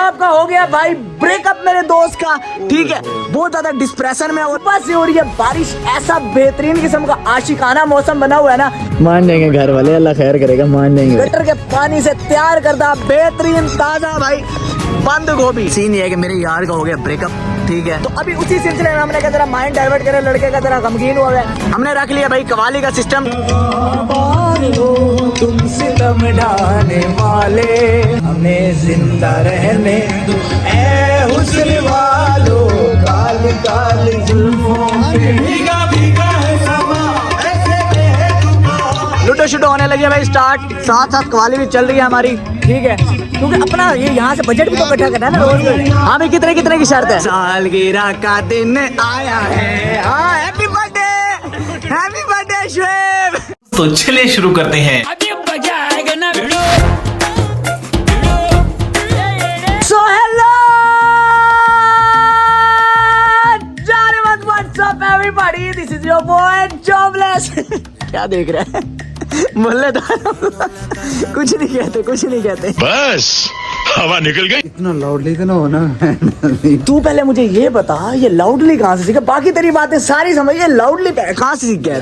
साहब का हो गया भाई ब्रेकअप मेरे दोस्त का, ठीक है। बहुत ज्यादा डिस्प्रेशन में और बस हो रही है बारिश, ऐसा बेहतरीन किस्म का आशिकाना मौसम बना हुआ है ना, मान जाएंगे घर वाले, अल्लाह खैर करेगा, मान जाएंगे। गटर के पानी से तैयार करदा बेहतरीन ताजा भाई बंद गोभी। सीन ये है कि मेरे यार का हो गया ब्रेकअप, ठीक है। तो अभी उसी सिलसिले में हमने कहा जरा माइंड डाइवर्ट करे, लड़के का जरा गमगीन हुआ है, हमने रख लिया भाई कवाली का सिस्टम। तुम सितम ढाने वाले हमें जिंदा रहने दो, ऐ हुस्न वालों काल काल जुल्फों पे भीगा भीगा है समा, लूडो शुडो होने लगी है भाई स्टार्ट, साथ साथ कवाली भी चल रही है हमारी, ठीक है। क्योंकि अपना ये यहाँ से बजट भी तो इकट्ठा करना है ना रोज में। हाँ भाई कितने कितने की शर्त है? सालगिरह का दिन आया है, हाँ हैप्पी बर्थडे शुएब। तो चलिए शुरू करते हैं। So hello what's up everybody, this is your boy jobless. क्या देख रहे हैं? बोले कुछ नहीं कहते, कुछ नहीं कहते, बस हवा निकल गई। इतना लाउडली तो ना होना। तू पहले मुझे ये बता, ये लाउडली कहाँ से सीखा? बाकी तेरी बातें सारी समझ, ये लाउडली कहाँ से सीख गया?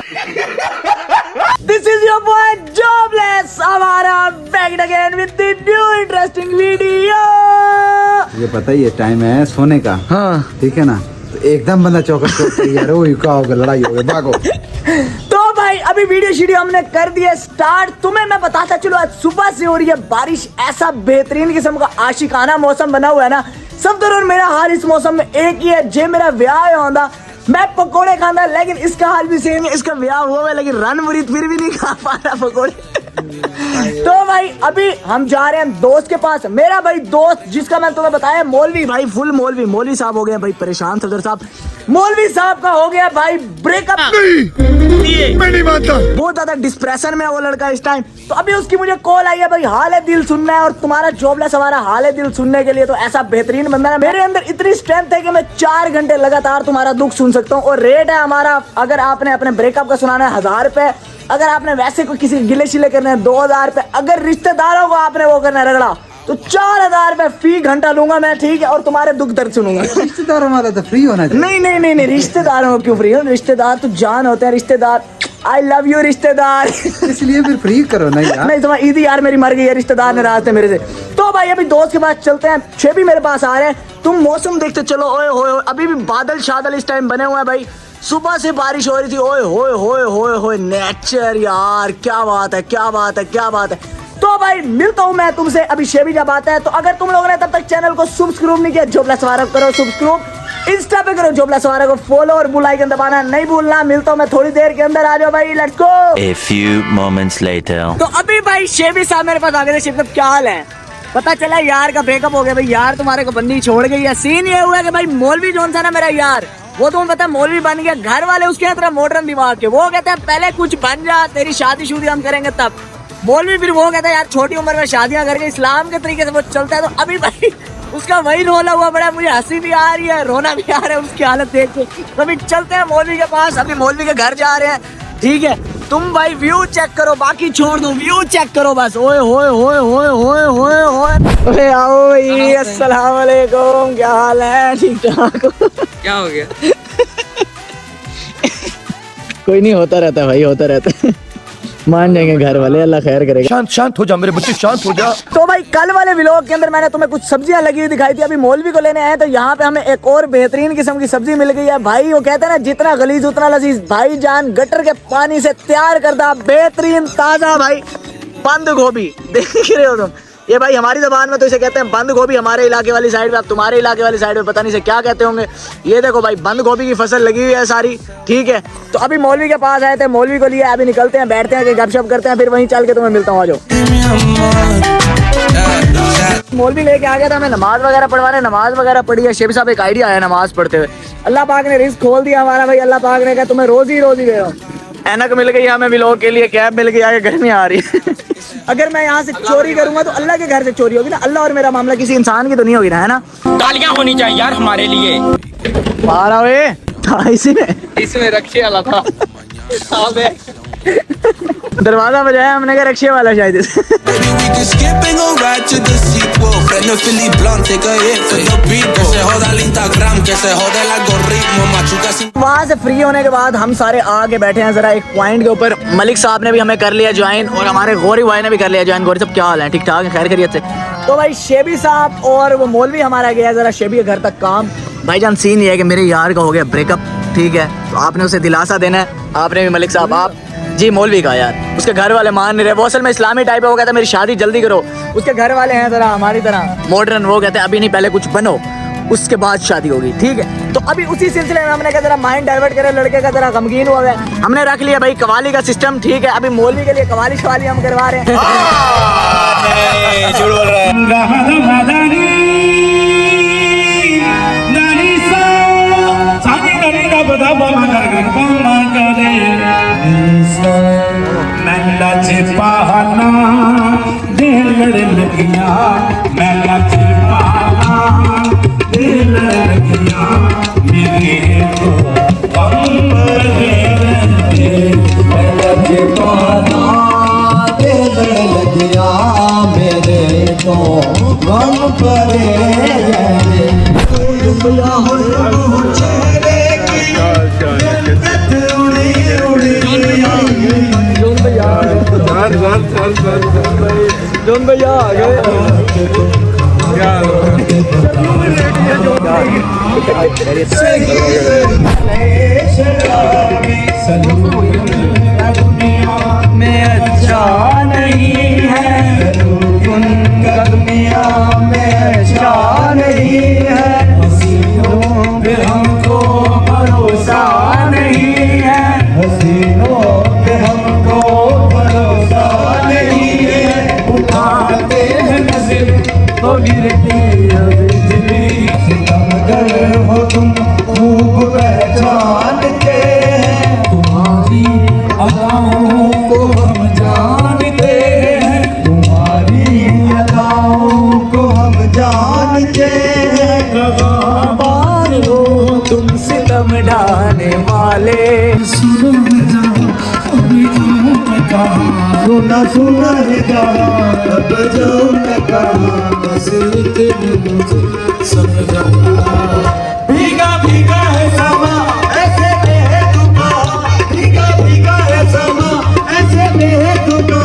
This is your boy jobless, हमारा back again with the new interesting video. ये पता ही है टाइम है सोने का, हाँ ठीक है ना, तो एकदम बंदा चौकस यार वो क्या होगा, लड़ाई होगी, भागो। तो भाई अभी वीडियो हमने कर दिया स्टार्ट। तुम्हें मैं बताता चलो, आज सुबह से हो रही है बारिश, ऐसा बेहतरीन किस्म का आशिकाना मौसम बना हुआ है ना। सब और मेरा हाल इस मौसम में एक ही है, जे मेरा ब्याह होता मैं पकोड़े खाना, लेकिन इसका हाल भी सेम है, इसका ब्याह हुआ है लेकिन रन मुरीद फिर भी नहीं खा पा रहा पकोड़े। तो भाई अभी हम जा रहे हैं दोस्त के पास, मेरा भाई दोस्त जिसका मैं तुम्हें बताया मौलवी भाई, फुल मौलवी साहब हो गए भाई परेशान, सदर साहब मौलवी साहब का हो गया भाई ब्रेकअप। मैं नहीं मानता, बहुत ज्यादा डिस्प्रेशन में है वो लड़का इस टाइम। तो अभी उसकी मुझे कॉल आई है भाई, हाल है दिल सुनना है, और तुम्हारा जॉबलेस हमारा हाल है दिल सुनने के लिए। तो ऐसा बेहतरीन बंदा है, मेरे अंदर इतनी स्ट्रेंथ है कि मैं 4 घंटे लगातार तुम्हारा दुख सुन सकता हूँ। और रेट है हमारा, अगर आपने अपने ब्रेकअप का सुनाना है 1000 रुपए, अगर आपने वैसे कोई किसी गिले शिले करने हैं 2000 रुपए, अगर रिश्तेदारों को आपने वो करना है रगड़ा तो 4000 रुपए फी घंटा लूंगा मैं, ठीक है। और तुम्हारे दुख दर्द सुनूंगा। रिश्तेदारों वाला तो फ्री होना चाहिए। नहीं रिश्तेदारों को क्यों फ्री हो? रिश्तेदार तो जान होते हैं, रिश्तेदार आई लव यू रिश्तेदार। इसलिए फिर फ्री करो ना यार। नहीं तुम्हारी ईदी यार मेरी मर गई है, रिश्तेदार नाराज थे मेरे से। तो भाई अभी दोस्त के पास चलते हैं, छेबी मेरे पास आ रहे हैं, तुम मौसम देखते चलो। ओए होए अभी भी बादल शादल इस टाइम बने हुए हैं भाई, सुबह से बारिश हो रही थी। ओए होए होए होए होए नेचर यार, क्या बात है, क्या बात है, क्या बात है। तो भाई मिलता हूँ मैं तुमसे अभी शेबी जब आता है। तो अगर तुम लोगों ने तब तक चैनल को सब्सक्राइब नहीं किया, जॉबलेस वारक करो सब्सक्राइब, इंस्टा पे करो जॉबलेस वारक को फॉलो, और बेल आइकन दबाना नहीं भूलना। मिलता हूँ मैं थोड़ी देर के अंदर, आ जाओ भाई, let's go. A few moments later. तो अभी भाई शेबी साहब मेरे पास आ गए थे। शेबी साहब क्या हाल है? पता चला यार का ब्रेकअप हो गया भाई, यार तुम्हारे को बंदी छोड़ गई है। सीन ये हुआ कि भाई मौलवी जोन सा ना मेरा यार, वो तुम्हें पता मौलवी बन गया, घर वाले उसके तरह मॉडर्न दिमाग के, वो कहते हैं पहले कुछ बन जा, तेरी शादी शुदी हम करेंगे तब। मौलवी फिर वो कहता है यार छोटी उम्र में शादियां करके इस्लाम के तरीके से वो चलता है। तो अभी भाई उसका वही रोला हुआ बड़ा, मुझे हंसी भी आ रही है, रोना भी आ रहा है उसकी हालत देख के। तो अभी चलते हैं मौलवी के पास, अभी मौलवी के घर जा रहे हैं, ठीक है। तुम भाई व्यू चेक करो, बाकी छोड़ दो, व्यू चेक करो बस। ओए होए होए होए होए होए होए, अरे आओ भाई, अस्सलाम वालेकुम, क्या हाल है? ठीक ठाक? क्या हो गया? कोई नहीं, होता रहता है भाई, होता रहता है, मान जाएंगे घर वाले, अल्लाह खैर करेगा। शांत हो जा मेरे बच्चे, शांत हो जा। तो भाई कल वाले व्लॉग के अंदर मैंने तुम्हें कुछ सब्जियां लगी हुई दिखाई थी, अभी मौलवी को लेने आए तो यहाँ पे हमें एक और बेहतरीन किस्म की सब्जी मिल गई है भाई। वो कहते हैं ना जितना गलीज उतना लजीज, भाई जान गटर के पानी से तैयार करता बेहतरीन ताजा भाई बंद गोभी। देख रहे हो तुम, ये भाई हमारी ज़बान में तो इसे कहते हैं बंद गोभी, हमारे इलाके वाली साइड में, अब तुम्हारे इलाके वाली साइड में पता नहीं से क्या कहते होंगे। ये देखो भाई बंद गोभी की फसल लगी हुई है सारी, ठीक है। तो अभी मौलवी के पास आए थे, मौलवी को लिए अभी निकलते हैं, बैठते हैं, गपशप करते हैं, फिर वहीं चल के तुम्हें मिलता हूँ। आ जाओ। मौलवी लेके आ गया था हमें नमाज वगैरह पढ़वाने, नमाज वगैरह पढ़ी है। शेबी साहब एक आइडिया आया नमाज पढ़ते हुए, अल्लाह पाक ने रिस्क खोल दिया हमारा भाई, अल्लाह पाक ने कहा तुम्हें रोजी दे रहा हूँ। ऐनक मिल गई हमें व्लॉग के लिए, कैब मिल गई, आगे गर्मी आ रही है। अगर मैं यहाँ से चोरी करूंगा तो अल्लाह के घर से चोरी होगी ना, अल्लाह और मेरा मामला किसी इंसान की तो नहीं होगी ना, है ना? तालियां होनी चाहिए यार हमारे लिए। मारा वे था इसी ने, इसमें रक्षे वाला था। दरवाजा बजाया हमने कहा रक्षे वाला शायद। fuego. Prende el Philly Blunt, take a hit for the people. Que se joda el Instagram, que se jode el algoritmo. Machuca sin... वहाँ से फ्री होने के बाद हम सारे आगे बैठे हैं जरा एक पॉइंट के ऊपर। मलिक साहब ने भी हमें कर लिया ज्वाइन और हमारे गौरी भाई ने भी कर लिया ज्वाइन। गौरी साहब क्या हाल है? ठीक ठाक है? खैर खैरियत से? तो भाई शेबी साहब और वो मौलवी हमारा गया जरा शेबी के घर तक काम। भाईजान सीन ये है कि मेरे यार का हो गया ब्रेकअप, ठीक है, तो आपने उसे दिलासा देना है। आपने भी मलिक साहब, आप जी मौलवी का यार, उसके घर वाले मान नहीं रहे। वो असल में इस्लामी टाइप है, वो कहता है मेरी शादी जल्दी करो। उसके घर वाले हैं जरा हमारी तरह मॉडर्न, वो कहते हैं अभी नहीं, पहले कुछ बनो उसके बाद शादी होगी, ठीक है। तो अभी उसी सिलसिले में हमने कहा जरा माइंड डाइवर्ट करे, लड़के का जरा गमगीन हुआ है, हमने रख लिया भाई कवाली का सिस्टम, ठीक है। अभी मौलवी के लिए कवाली शवाली हम करवा रहे हैं। जोन भैया आ गए। में अच्छा नहीं है उनका दुनिया में अच्छा नहीं है, हसीनों पे हमको भरोसा नहीं है, हसीनों पे हमको भरोसा नहीं है। उठाते हैं नजर तो गिरती है बिजली, सितमगर हो तुम खूब पहचानते हैं, तुम्हारी अदाओं को हम जानते हैं, तुम्हारी अदाओं को हम जानते हैं। बार हो तुम सितम ढाने वाले, सुना सुना अब जो मैं कहा बस इतने मुझे समझा। भीगा भीगा है समा ऐसे बेतुका, भीगा भीगा है समा ऐसे बेतुका।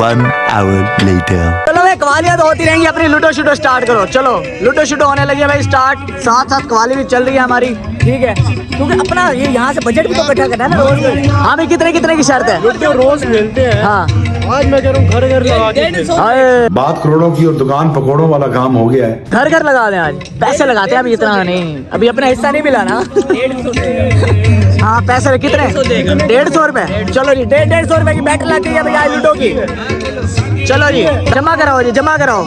1 hour later. चलो भाई कवालियाँ तो होती रहेंगी, अपनी लूडो शूडो स्टार्ट करो। चलो लूडो शूडो होने लगी है भाई स्टार्ट, साथ साथ कवाली भी चल रही है हमारी, ठीक है, क्योंकि अपना ये यहाँ से बजट भी तो इकट्ठा करना है ना रोज में। हाँ भाई कितने कितने की शर्त है? रोज मिलते हैं। हाँ आज मैं कह रहा हूँ घर घर लगा के, बात करोड़ों की और दुकान पकौड़ों वाला काम हो गया है। घर घर लगा दें आज, पैसे लगाते हैं अभी इतना नहीं, अभी अपना हिस्सा नहीं मिला ना। हाँ पैसे कितने? 150 रुपए। चलो जी 150 रुपए की बैट लग गई है भाई आज लूडो की। चलो जी जमा कराओ जी, जमा कराओ।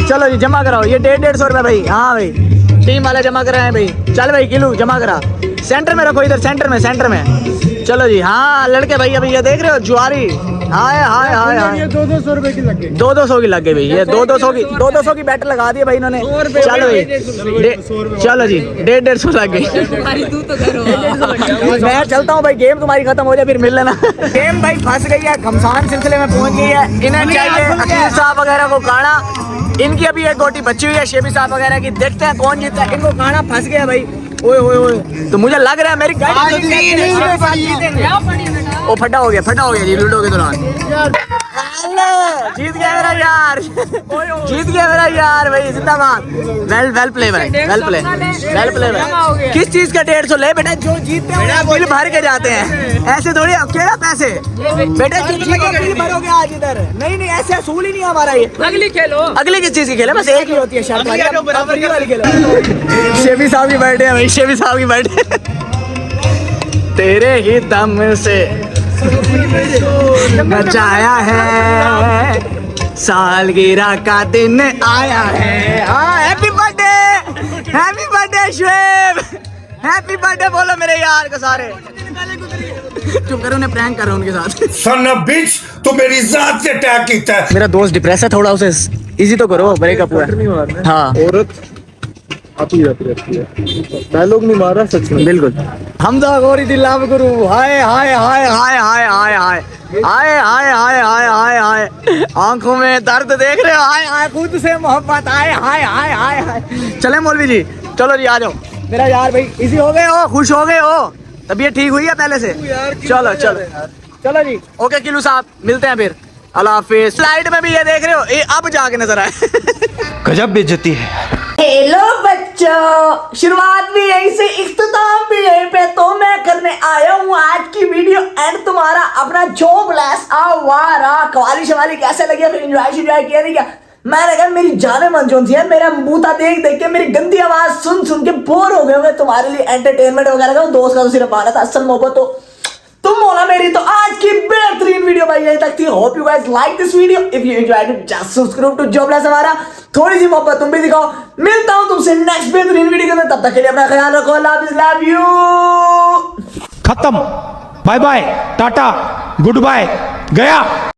चलो जी जमा कराओ, ये 150 रुपए भाई। हाँ भाई टीम वाले जमा करा है भाई। चल भाई किलो जमा करा, सेंटर में रखो, इधर सेंटर में, सेंटर में। चलो जी हाँ लड़के भाई, अभी ये देख रहे हो जुआरी। हाय हाय हाय हाय 200 रुपए की लग गई, 200 की लग गई भाई। ये 200 की बैट लगा दी भाई इन्होंने। चलो भाई चलो जी 150 लग गई। मैं चलता हूँ भाई, गेम तुम्हारी खत्म हो जाए फिर मिल लेना। गेम भाई फंस गई है, घमसान सिलसिले में पहुंच गई है। इन्हें चाहिए अकील साहब वगैरह को काढ़ा, इनकी अभी एक गोटी बची हुई है शेबी साहब वगैरह की। देखते हैं कौन जीतता है। इनको काढ़ा फंस गया भाई। ओए ओए ओए, तो मुझे लग रहा है मेरी वो फटा हो गया जी लूडो के दौरान। जीत गया मेरा यार, जीत गया मेरा यार भाई, जिंदाबाद। वेल प्ले भाई, वेल प्ले भाई। किस चीज का 150 ले बेटा? जो जीतते हैं बिल भर के जाते हैं, ऐसे थोड़ी अकेला पैसे बेटा। जो जीते बिल भरोगे आज इधर। नहीं ऐसे असूल ही नहीं हमारा ये। अगली खेलो, अगली किस चीज की खेले? बस एक ही होती है शर्त वाली। शेबी साहब की बर्थडे है भाई, शेबी साहब की बर्थडे। तेरे ही दम से बचाया है, सालगिरह का दिन आया है। हाँ happy birthday Shoaib, happy birthday बोलो मेरे यार को सारे। चुप करो, उन्हें प्रैंक करो उनके साथ। सन ऑफ बिच तू मेरी जात से अटैक कीता है। मेरा दोस्त डिप्रेस है थोड़ा, उसे इजी तो करो, ब्रेकअप हुआ है। हाँ औरत आती है डायलॉग नहीं मार रहा सच में बिल्कुल। हमजा गौरी दिल्ला में गुरु हाय हाय हाय हाय हाय हाय हाय हाय हाय हाय हाय हाय हाय आंखों में दर्द देख रहे हो हाय हाय खुद से मोहब्बत हाय हाय हाय हाय हाय। चले मौलवी जी चलो जी आ जाओ मेरा यार भाई इजी हो गए हो खुश हो गए हो तबीयत ठीक हुई है पहले से चलो चलो चलो जी ओके किलू साहब मिलते हैं फिर अल्लाह हाफिज। स्लाइड में भी ये देख रहे हो ये अब जाके नजर आए गजब बेइज्जती है। हेलो बच्चों शुरुआत भी यहीं से इख्तिताम भी यहीं पे तो मैं करने आया हूँ आज की वीडियो एंड तुम्हारा अपना जॉबलेस आवारा कवाली शवाली कैसे लगी फिर एंजॉय किया नहीं क्या मैंने कहा मेरी जाने मन जो है मेरा बूता देख देख के मेरी गंदी आवाज सुन सुन के बोर हो गए होंगे तुम्हारे लिए एंटरटेनमेंट वगैरह का दोस्त का तो सिर्फ आना था असल मोहब्बत तो तुम बोला मेरी तो आज की बेहतरीन वीडियो भाई यही तक थी। Hope you guys like this video if you enjoyed it just subscribe to jobless हमारा थोड़ी सी मोहब्बत तुम भी दिखाओ। मिलता हूं तुमसे नेक्स्ट बेहतरीन वीडियो के अंदर तब तक के लिए अपना ख्याल रखो अल्लाह हाफिज लव यू खत्म bye bye tata goodbye गया।